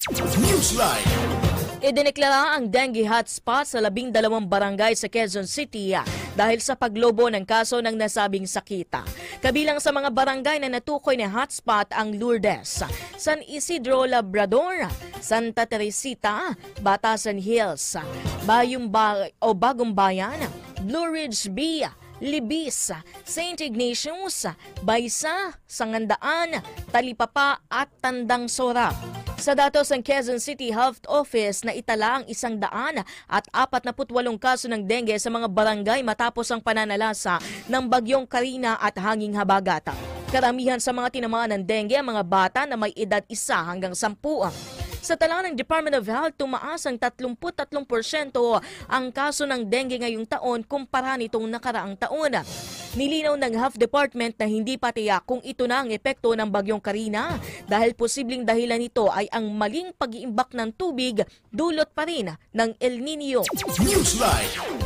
Newsline. Idineklara ang dengue hotspot sa 12 barangay sa Quezon City dahil sa paglobo ng kaso ng nasabing sakita. Kabilang sa mga barangay na natukoy na hotspot ang Lourdes, San Isidro Labrador, Santa Teresita, Batasan Hills, Bagong Bayan, Blue Ridge B, Libis, St. Ignatius, Baysa, Sangandaan, Talipapa at Tandang Sora. Sa datos ng Quezon City Health Office na itala ang 148 kaso ng dengue sa mga barangay matapos ang pananalasa ng bagyong Karina at hanging habagatan. Karamihan sa mga tinamaan ng dengue ang mga bata na may edad 1 hanggang 10. Sa tala ng Department of Health, tumaas ang 33% ang kaso ng dengue ngayong taon kumpara nitong nakaraang taon. Nilinaw ng Health Department na hindi pa tiyak kung ito na ang epekto ng bagyong Karina dahil posibleng dahilan nito ay ang maling pag-iimbak ng tubig dulot pa rin ng El Nino. Newsline.